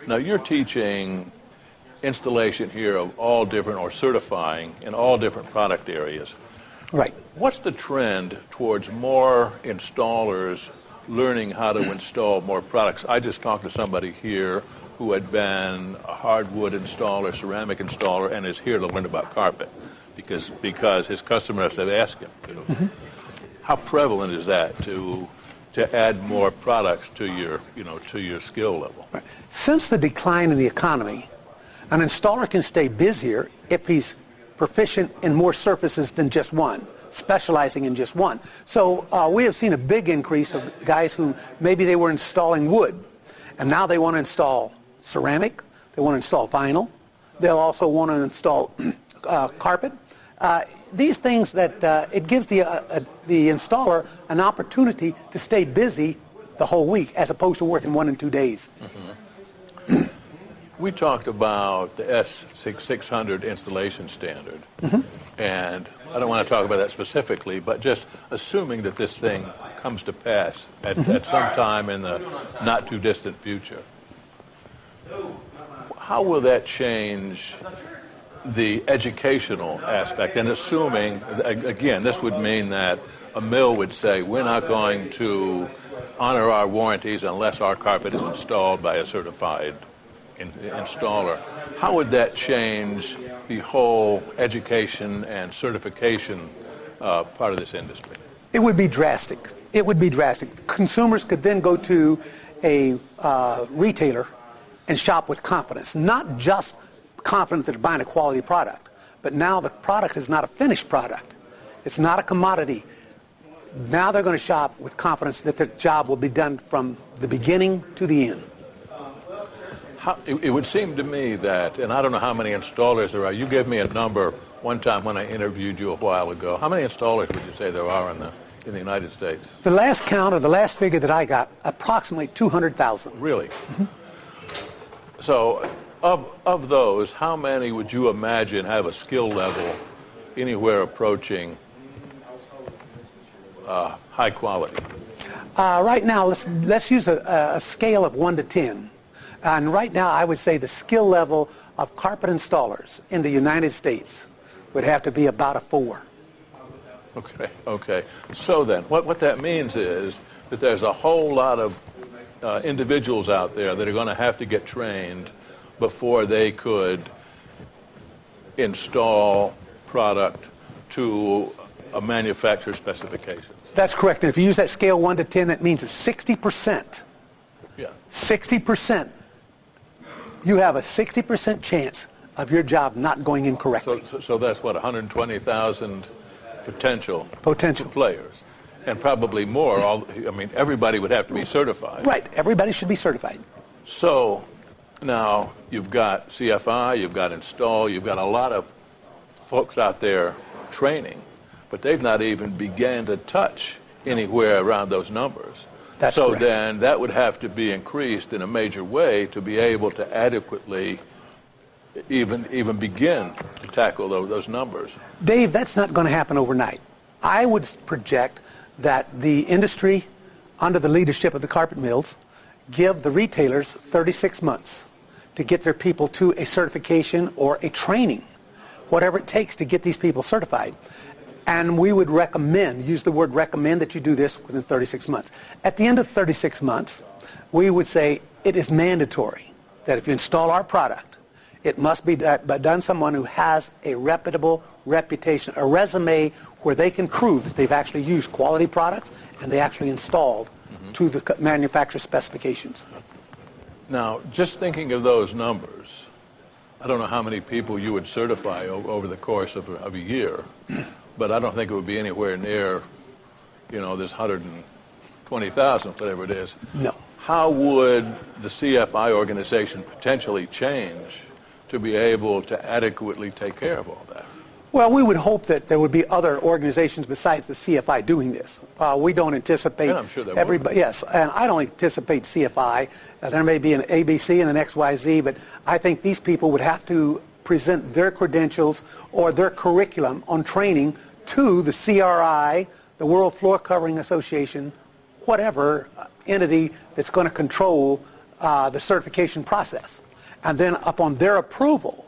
Now, you're teaching installation here of all different, or certifying in all different product areas. Right. What's the trend towards more installers learning how to install more products? I just talked to somebody here who had been a hardwood installer, ceramic installer, and is here to learn about carpet because his customers have asked him to. Mm-hmm. How prevalent is that to add more products to your skill level? Right. Since the decline in the economy, an installer can stay busier if he's proficient in more surfaces than just one, specializing in just one. So we have seen a big increase of guys who maybe they were installing wood, and now they want to install ceramic, they want to install vinyl, they'll also want to install carpet. These things that it gives the installer an opportunity to stay busy the whole week as opposed to working 1 and 2 days. Mm-hmm. We talked about the S600 installation standard, mm-hmm. and I don't want to talk about that specifically, but just assuming that this thing comes to pass at some time in the not too distant future, how will that change the educational aspect? And assuming, again, this would mean that a mill would say, we're not going to honor our warranties unless our carpet is installed by a certified installer. How would that change the whole education and certification part of this industry? It would be drastic. It would be drastic. Consumers could then go to a retailer and shop with confidence, not just confident that they're buying a quality product, but now the product is not a finished product. It's not a commodity. Now they're going to shop with confidence that their job will be done from the beginning to the end. It would seem to me that, and I don't know how many installers there are. You gave me a number one time when I interviewed you a while ago. How many installers would you say there are in the United States? The last count, or the last figure that I got, approximately 200,000. Really? Mm-hmm. So of those, how many would you imagine have a skill level anywhere approaching high quality? Right now, let's use a scale of 1 to 10. And right now, I would say the skill level of carpet installers in the United States would have to be about a 4. Okay. So then, what that means is that there's a whole lot of individuals out there that are going to have to get trained before they could install product to a manufacturer's specifications. That's correct. And if you use that scale 1 to 10, that means it's 60%. Yeah. 60%. You have a 60% chance of your job not going in correctly. So that's what, 120,000 potential players, and probably more. Everybody would have to be certified. Right. Everybody should be certified. So now you've got CFI, you've got Install, you've got a lot of folks out there training, but they've not even began to touch anywhere around those numbers. That's so correct. Then that would have to be increased in a major way to be able to adequately even begin to tackle those numbers. Dave, that's not going to happen overnight. I would project that the industry, under the leadership of the carpet mills, give the retailers 36 months to get their people to a certification or a training, whatever it takes to get these people certified. And we would use the word recommend, that you do this within 36 months. At the end of 36 months, we would say it is mandatory that if you install our product, it must be done someone who has a reputable reputation, a resume where they can prove that they've actually used quality products and they actually installed to the manufacturer's specifications. Now, just thinking of those numbers, I don't know how many people you would certify over the course of a year. But I don't think it would be anywhere near, this 120,000, whatever it is. No. How would the CFI organization potentially change to be able to adequately take care of all that? Well, we would hope that there would be other organizations besides the CFI doing this. We don't anticipate. And I'm sure there everybody. would. Yes, and I don't anticipate CFI. There may be an ABC and an XYZ, but I think these people would have to present their credentials or their curriculum on training to the CRI, the World Floor Covering Association, whatever entity that's going to control the certification process. And then upon their approval,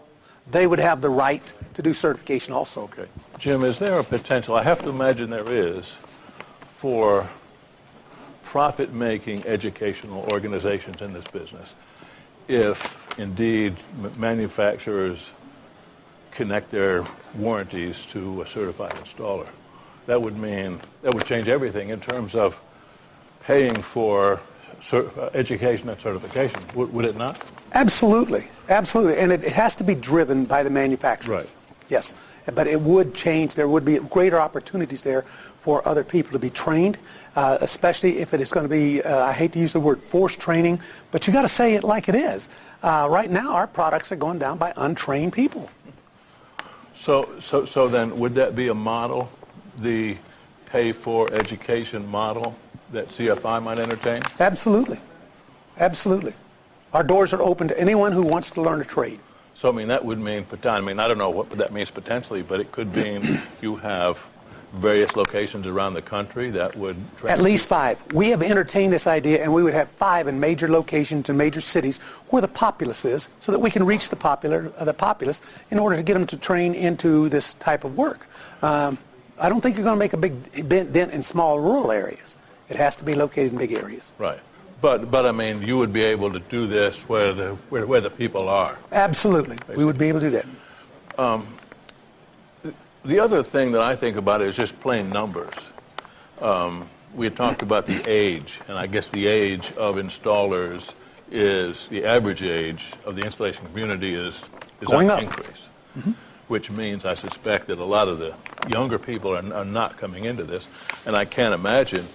they would have the right to do certification also. Okay. Jim, is there a potential, I have to imagine there is, for profit-making educational organizations in this business, if indeed manufacturers connect their warranties to a certified installer? That would mean, that would change everything in terms of paying for education and certification, would it not? Absolutely, absolutely. And it has to be driven by the manufacturer. Right. Yes. But it would change. There would be greater opportunities there for other people to be trained, especially if it is going to be, I hate to use the word forced training, but you got to say it like it is. Right now, our products are going down by untrained people. So then, would that be a model, the pay-for-education model that CFI might entertain? Absolutely. Absolutely. Our doors are open to anyone who wants to learn a trade. So, I mean, that would mean, I mean, I don't know what that means potentially, but it could mean you have various locations around the country that would train. At least 5. We have entertained this idea, and we would have 5 in major locations in major cities where the populace is, so that we can reach the populace in order to get them to train into this type of work. I don't think you're going to make a big dent in small rural areas. It has to be located in big areas. Right. But I mean, you would be able to do this where the people are. Absolutely. Basically. We would be able to do that. The other thing that I think about is just plain numbers. We had talked about the age, and I guess the age of installers is, the average age of the installation community is going up. Increase. Mm-hmm. Which means I suspect that a lot of the younger people are not coming into this, and I can't imagine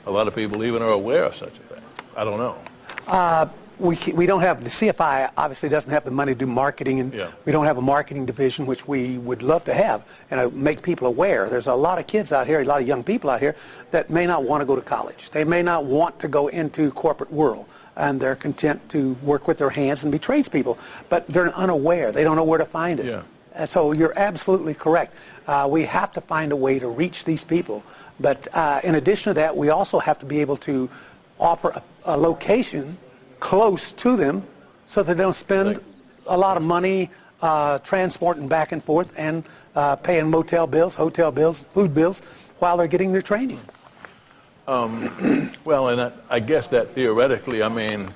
a lot of people even are aware of such a thing. I don't know. We don't have, the CFI obviously doesn't have the money to do marketing, and we don't have a marketing division, which we would love to have, and make people aware. There's a lot of kids out here, a lot of young people out here that may not want to go to college. They may not want to go into corporate world, and they're content to work with their hands and be tradespeople, but they're unaware. They don't know where to find us. Yeah. And so you're absolutely correct. We have to find a way to reach these people. But in addition to that, we also have to be able to offer a location close to them so that they don't spend a lot of money transporting back and forth and paying motel bills, hotel bills, food bills while they're getting their training. Well, and I guess that theoretically, I mean,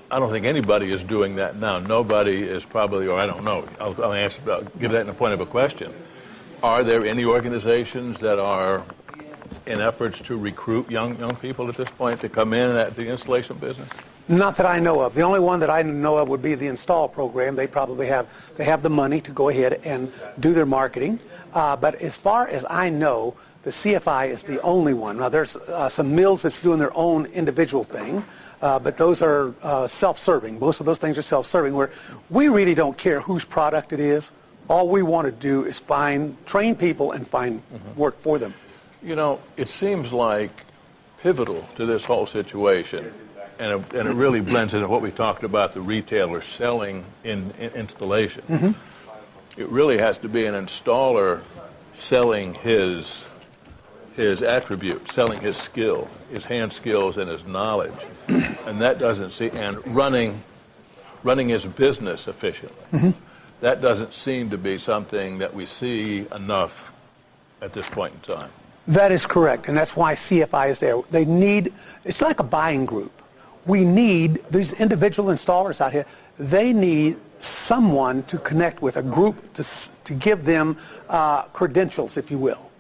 I don't think anybody is doing that now. Nobody is probably, or I don't know. I'll give that in the point of a question. Are there any organizations that are in efforts to recruit young people at this point to come in at the installation business? Not that I know of. The only one that I know of would be the install program. They probably have the money to go ahead and do their marketing. But as far as I know, the CFI is the only one. Now, there's some mills that's doing their own individual thing, but those are self-serving. Most of those things are self-serving, where we really don't care whose product it is. All we want to do is train people and find work for them. You know, it seems like pivotal to this whole situation, and it really blends into what we talked about, the retailer selling in installation. Mm-hmm. It really has to be an installer selling his attribute, selling his skill, his hand skills and his knowledge, and that doesn't see, and running his business efficiently. Mm-hmm. That doesn't seem to be something that we see enough at this point in time. That is correct, and that's why CFI is there. It's like a buying group. We need these individual installers out here. They need someone to connect with, a group to give them credentials, if you will,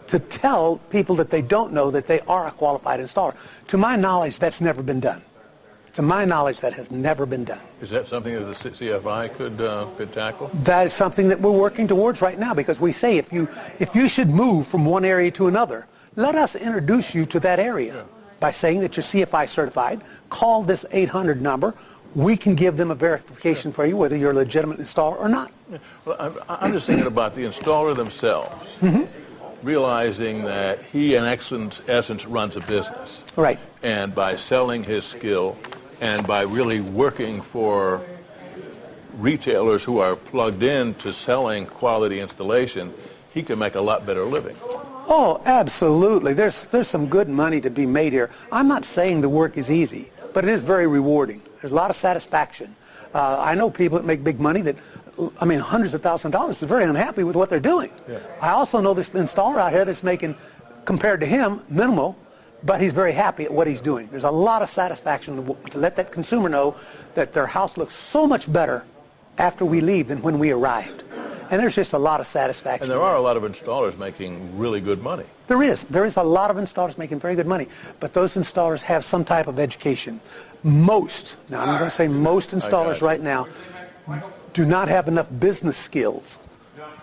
to tell people that they don't know that they are a qualified installer. To my knowledge, that's never been done. To my knowledge, that has never been done. Is that something that the CFI could tackle? That is something that we're working towards right now, because we say if you should move from one area to another, let us introduce you to that area by saying that you're CFI certified. Call this 800 number. We can give them a verification for you, whether you're a legitimate installer or not. Well, I'm just thinking about the installer themselves. Mm-hmm. Realizing that he, in essence, runs a business. Right. And by selling his skill and by really working for retailers who are plugged in to selling quality installation, he can make a lot better living. Oh, absolutely. There's some good money to be made here. I'm not saying the work is easy. but it is very rewarding. There's a lot of satisfaction. I know people that make big money that, I mean, hundreds of thousands of dollars, are very unhappy with what they're doing. Yeah. I also know this installer out here that's making, compared to him, minimal, but he's very happy at what he's doing. There's a lot of satisfaction to let that consumer know that their house looks so much better after we leave than when we arrived. And there's just a lot of satisfaction. And there are a lot of installers making really good money. There is. There is a lot of installers making very good money. But those installers have some type of education. Most, now I'm going to say most installers right now, do not have enough business skills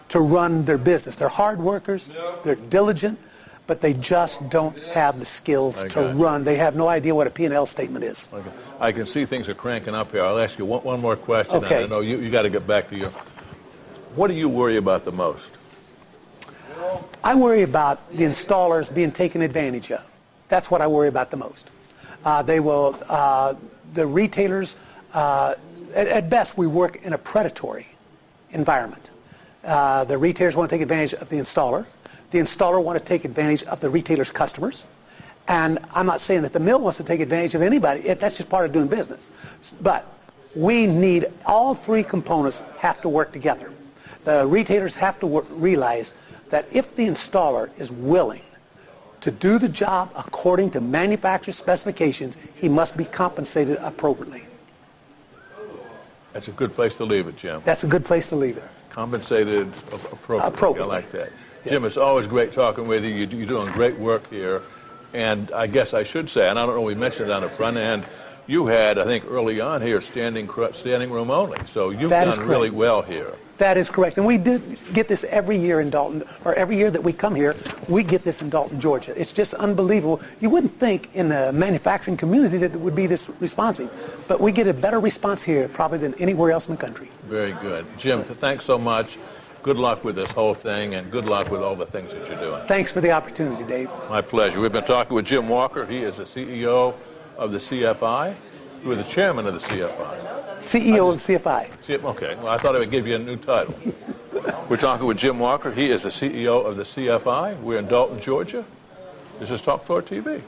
to run their business. They're hard workers, they're diligent, but they just don't have the skills to run. They have no idea what a P&L statement is. Okay. I can see things are cranking up here. I'll ask you one more question. Okay. I know you got to get back to your... What do you worry about the most? I worry about the installers being taken advantage of. That's what I worry about the most. The retailers, at best, we work in a predatory environment. The retailers want to take advantage of the installer. The installer want to take advantage of the retailer's customers. And I'm not saying that the mill wants to take advantage of anybody. That's just part of doing business. But we need, all three components have to work together. The retailers have to realize that if the installer is willing to do the job according to manufacturer specifications, he must be compensated appropriately. That's a good place to leave it, Jim. That's a good place to leave it. Compensated appropriately. I like that. Yes. Jim, it's always great talking with you. You're doing great work here. And I guess I should say, and I don't know, we mentioned it on the front end, you had, I think, early on here, standing room only. So you've done really well here. That is correct. And we did get this every year in Dalton, or every year that we come here, we get this in Dalton, Georgia. It's just unbelievable. You wouldn't think in the manufacturing community that it would be this responsive. But we get a better response here probably than anywhere else in the country. Very good. Jim, thanks so much. Good luck with this whole thing, and good luck with all the things that you're doing. Thanks for the opportunity, Dave. My pleasure. We've been talking with Jim Walker. He is the CEO of the CFI. You were the chairman of the CFI. CEO of the CFI. Okay. Well, I thought I would give you a new title. We're talking with Jim Walker. He is the CEO of the CFI. We're in Dalton, Georgia. This is Talk Floor TV.